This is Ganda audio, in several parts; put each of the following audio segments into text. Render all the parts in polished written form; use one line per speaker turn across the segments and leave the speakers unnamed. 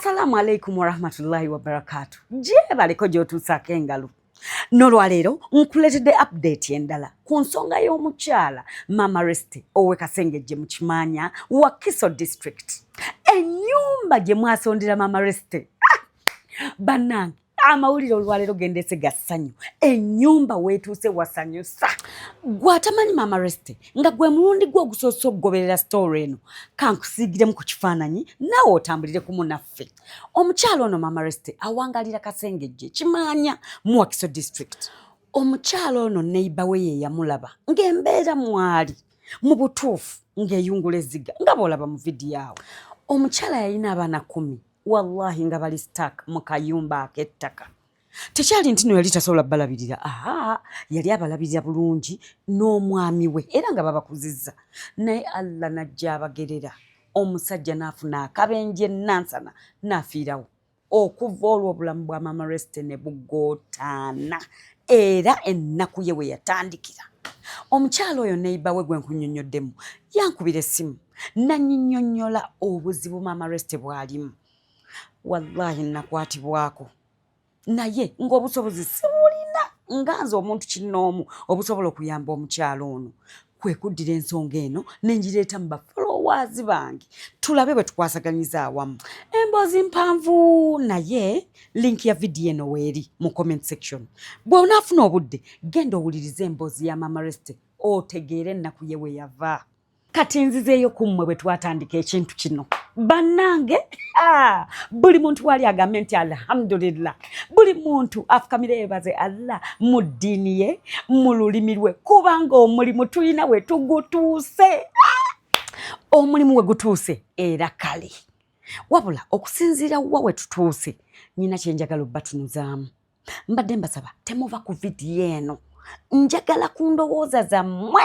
Assalamu alaikum wa rahmatullahi wa barakatuh. Je baliko gyotuusako engalo. Nolwaleero nkuletedde update endala ku nsonga y'omukyala Mama Rest owe Kasengejje mu Kimanya wa Kiso district. Ennyumba gye mwasondera Mama Rest. Bannange amawulire olwaleero gendese gassanyu. Ennyumba weetuuse wasanyusa. Gwatamanyi Mama Rest nga gwe mulundi gwe ogusoose okugoberera story eno kankusiigiremu ku kifaananyi naawe otambulire ku munaffe. Omukyala ono Mama Rest awangalira Kasengejje Kimanya mu Kiso district. Omukyala ono neighbor we ye yamulaba ng'embeera mwali mu butuufu ng'eyungula ezziga nga bw'olaba mu vidiyo awo. Omukyala yalina abaana 10 wallahi nga bali stuck mu kayumba ak'ettaka. Tekyali nti no yali tasobola balabirira. Yali abalabirira bulungi n'omwami we era nga babakuzizza. Naye Allah najja abagerera. Omusajja n'afuna akabenje nansana n'afiirawo. Okuva olwo obulamu bwa Mama Rest ne bugootaana era ennaku ye we yatandikira. Omukyala oyo neighbor we gwe nkunnyonnyoddemu yankubira essimu nannyonnyola obuzibu Mama Rest bw'alimu. Wallahi nakwatibwako naye ng'obusobozi sibulina nga nze omuntu kinnoomu obusobola okuyamba omukyala ono. Kwe kuddira ensonga eno ne ngireeta mu bafolowaazi bange tulabe bwe tukwasaganyiza awamu. Emboozi mpanvu naye link ya vidiyo eno weeri mu comment section. Bw'onaafuna obudde genda owulirize emboozi ya Mama Rest otegeere ennaku ye we yava. Kati nzizeeyo ku mmwe bwe twatandika ekintu kino. Bannange buli muntu wali agambe nti alhamdulillah. Buli muntu afukamire yeebaze Allah mu ddiini ye mu lulimi lwe kubanga omulimu tulina we tugutuuse. Omulimu we gutuuse era kale. Wabula okusinziira wa we tutuuse nnyina kye njagala obbatunuzaamu. Mbadde mbasaba temuva ku vidiyo eno. Njagala ku ndowooza zammwe.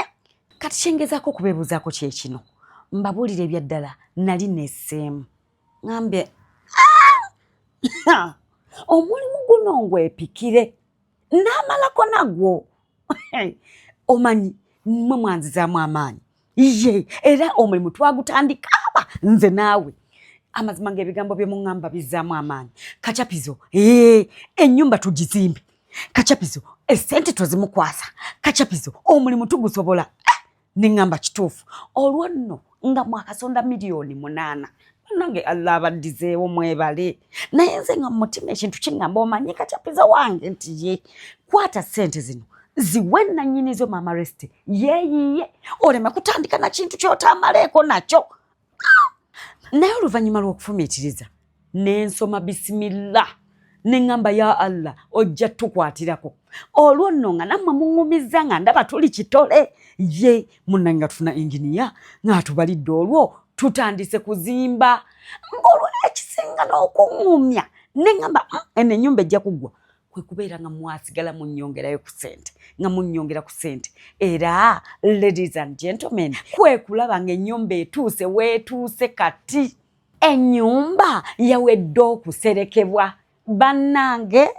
Kati kyengezaako okubeebuuzaako kye kino. Mbabuulire ebya ddala nali nesseemu. Ngambye omulimu guno ngwepikire n'amalako nagwo. Omanyi mmwe mwanzizaamu amaanyi. Ye era omulimu twagutandika nze naawe. Amazima ng'ebigambo bye muŋŋamba bizzaamu amaanyi. Kacapizo ennyumba tugizimbe. Kacapizo essente tozimukwasa. Kacapizo omulimu tugusobola. Ningamba kituufu olwo nno nga mwakasonda miliyoni 8 nange Allah abaddizeewo mwebale. Naye nze nga mutima ekintu kingamba omanyi Kacapizo wange nti ye kwata ssente zino ziwe nannyinizo Mama Rest yeeyiye oleme kutandika na kintu ky'otamaleeko nakyo. Naye oluvannyuma lw'okufumiitiriza n'ensoma bisimillah nengamba ya Allah ojja tukwatirako. Olwo nno nga nammwe muŋŋumiza nga ndaba tuli kitole. Ye munnanga tufuna inginiya ng'atubalidde olwo tutandise kuzimba. Ng'olwo ekisinga n'okuŋŋumya nengamba eno ennyumba ejja kuggwa. Kwe kubeera nga mwasigala munnyongerayo ku ssente nga munnyongera ku ssente. Era ladies and gentlemen kwe kulaba ng'ennyumba etuuse weetuuse kati. Ennyumba yawedde okuserekebwa. Bannange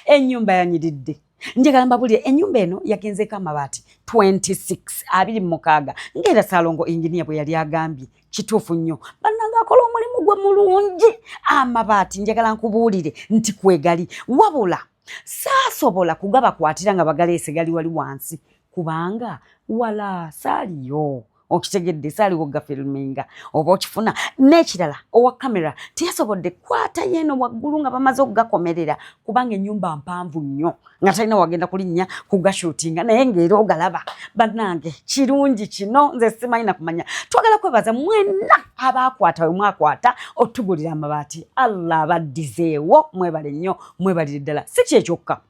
ennyumba yanyiridde. Njagala mbabuulire ennyumba eno yagenzeeko amabaati 26 ng'era Salongo inginiya bwe yali agambye kituufu nnyo. Bannange akola omulimu gwe mulungi. Amabaati njagala nkubuulire nti kwegali wabula saasobola kugabakwatira nga bagaleese gali wali wansi kubanga wala saaliyo. Okitegedde saaliwo gafilminga oba okifuna n'ekirala owa kamera teyasobodde kwata yeno waggulu nga bamaze okugakomerera kubanga ennyumba mpanvu nnyo nga talina wagenda kulinnya kugashuutinga naye ng'era ogalaba. Bannange kirungi kino nze simanyi na kumanya. Twagala kwebaza mwenna abaakwata we mwakwata otugulira amabaati. Allah abaddizeewo mwebale nnyo mwebalire ddala. Si kyekyokka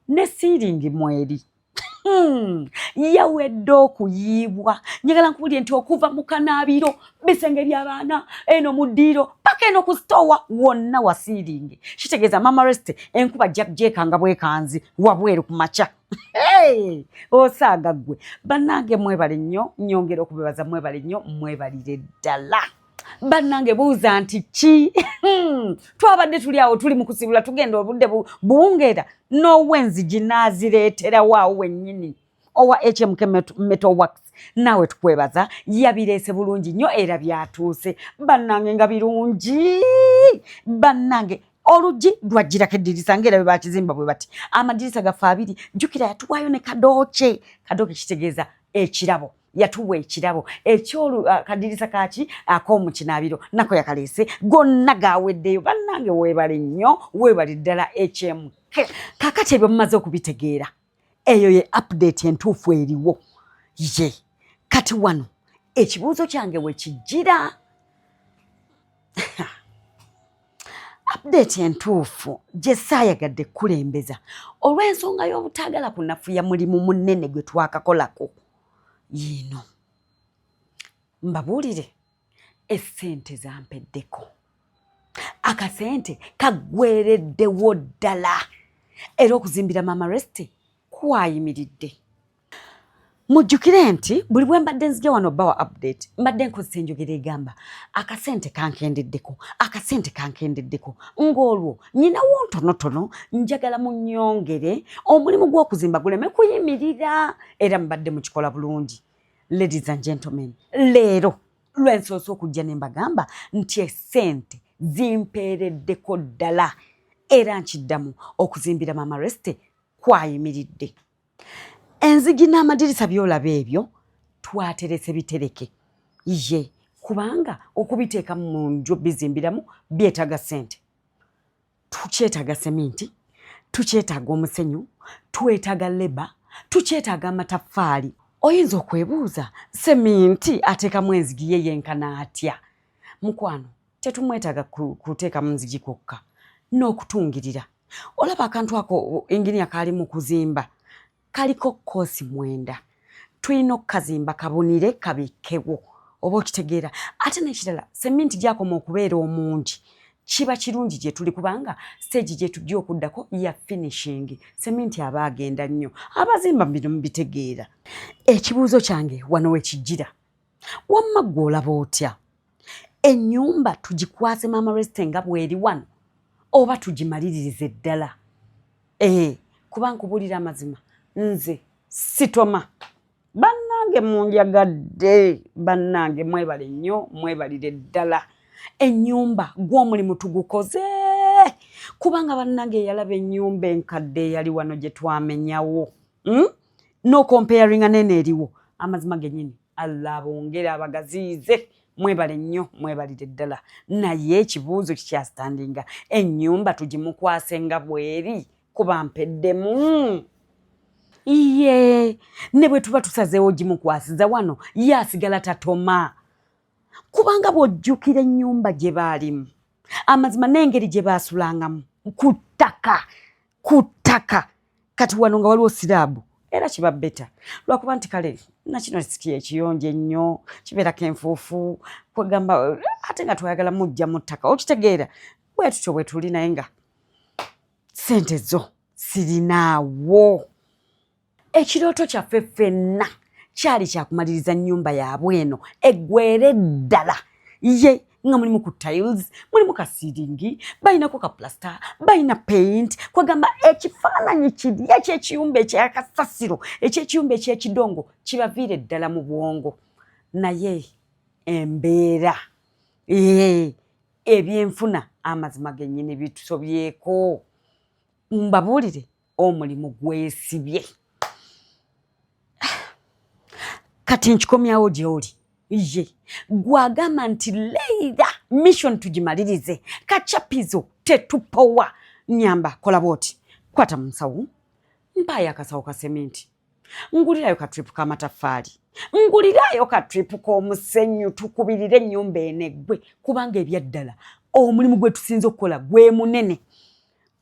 ne siiringi mweri yawedde okuyiibwa. Njagala nkubuulire nti okuva mu kanaabiro bisenge by'abaana eno mu ddiiro paka eno ku stowa wonna wasiiringi. Kitegeeza Mama Rest enkuba gyekanga bwekanzi wabweru ku makya. Osaaga ggwe. Bannange mwebale nnyo nnyongera okubebaza mwebale nnyo mwebalire ddala. Bannange buuza nti ki? Twabadde tuli awo tuli mu kusibula tugenda obudde buwungeera n'ow'enzigi n'azireetera waawo wennyini. owa HMK Metal Works nawe tukwebaza yabireese bulungi nnyo era byatuuse bannange nga birungi bannange olugi lwajjirako eddirisa ng'era bwe bakizimba bwe bati amadirisa gaffe abiri jjukira yatuwaayo ne kadooke kitegeeza ekirabo yatuwa ekirabo kadirisa kaki ak'omukinaabiro nako yakaleese gonna gaaweddeyo bannange weebale nnyo weebali ddala HMK kakati ebyo mumaze okubitegeera eyo ye update entuufu eriwo ye kati wano ekibuuzo kyange we kijjira update entuufu gye saayagadde kulembeza olw'ensonga y'obutaagala kunafuya mulimu munene gwe twakakolako yino mbabuulire essente zampeddeko akasente kaggwereddewo ddala era okuzimbira Mama Rest kwayimiridde mujjukire nti buli bwe mbadde nzija wano bawa update mbadde nkozesa enjogera egamba akasente kankendeddeko ng'olwo nyinawo ntonotono njagala munnyongere omulimu gw'okuzimba guleme kuyimirira era mbadde mukikola bulungi. Ladies and gentlemen, leero lwensoose okujja ne mbagamba nti essente zimpeereddeko ddala era nkiddamu okuzimbira Mama Rest kwayimiridde. Enzigi n'amadirisa byolaba ebyo twaterese bitereke ye kubanga okubiteeka mu nju bizimbiramu byetaaga ssente. Tukyetaaga seminti, tukyetaaga omusenyu, twetaaga leba, tukyetaaga amataffaali. Oyinza okwebuuza seminti ateekamu enzigi ye yenkana atya? Mukwano tetumwetaaga kuteeka mu nzigi kwokka n'okutungirira. Olaba akantu ako inginiya kaali mu kuzimba kaliko koosi 9 tulina okukazimba kabunire kabikewo oba okitegeera ate n'ekirala seminti gyakoma okubeera omungi kiba kirungi gye tuli kubanga stage gye tujja okuddako ya finishing seminti aba agenda nnyo abazimba bino mubitegeera. Ekibuuzo kyange wano we kijjira wamma gwe olaba otya ennyumba tugikwase Mama Rest nga bweri wano oba tugimaliririze ddala? Kuba nkubulira amazima nze sitoma bannange munjagadde bannange mwebale nnyo mwebalire ddala ennyumba gw'omulimu tugukoze kubanga bannange yalaba ennyumba enkadde yali wano gye twamenyawo no comparing nene eriwo amazima gennyini Allah bongera abagaziize mwebale nnyo mwebalire ddala naye ekibuuzo kikyastandinga ennyumba tugimukwase nga bweri kuba mpeddemu iye ne bwe tuba tusazeewo gimukwasiza wano ye asigala tatoma kubanga bw'ojjukira ennyumba gye baalimu amazima n'engeri gye baasulangamu ku ttaka kati wano nga waliwo siraabu era kiba beta lwakuba nti kale nakino siki ekiyonje ennyo kibeerako enfuufu kwegamba ate nga twayagala mujja mu ttaka okitegeera bwe tutyo bwe tuli naye nga ssente zo sirinaawo. Ekirooto kyaffe ffenna kyali kyakumaliriza nnyumba yaabwe eno eggwere ddala ye nga mulimu ku tiles mulimu ka seedingi balinako ka plaster balina paint kwegamba ekifaananyi kiri ekyekiyumba ekyakasasiro ekyekiyumba ekyekidongo kibaviire ddala mu bwongo naye embeera ebyenfuna amazima gennyini bitusobyeko mbabuulire omulimu gwesibye. Kati nkikomyawo gy'oli ye gwagamba nti Leila mission tugimalirize kachapizo tetupowa nyamba kola boti kwata munsawo mpaya akasawo ka seminti ngulirayo ka trip ka mataffaali ngulirayo ka trip ko musenyu tukubirire ennyumba eneggwe kubanga ebyaddala omulimu gwe tusinze okukola gwe munene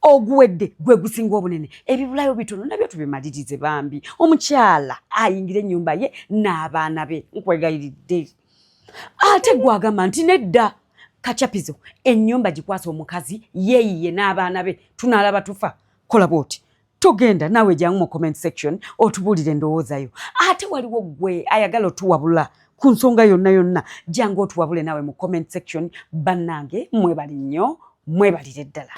oguwedde gwe gusinga obunene ebibulayo bitono nabyo tubimalirize bambi omukyala ayingira ennyumba ye n'abaana be nkwegayiridde ate gwagamba nti nedda kachapizo ennyumba gikwasa omukazi yeeyiye n'abaana be tunaalaba tufa kola bwoti togenda nawe jangu mu comment section otubuulire endowoozayo ate waliwo gwe ayagala otuwabula ku nsonga yonna jangu otuwabule nawe mu comment section bannange mwebali nnyo mwebalire ddala.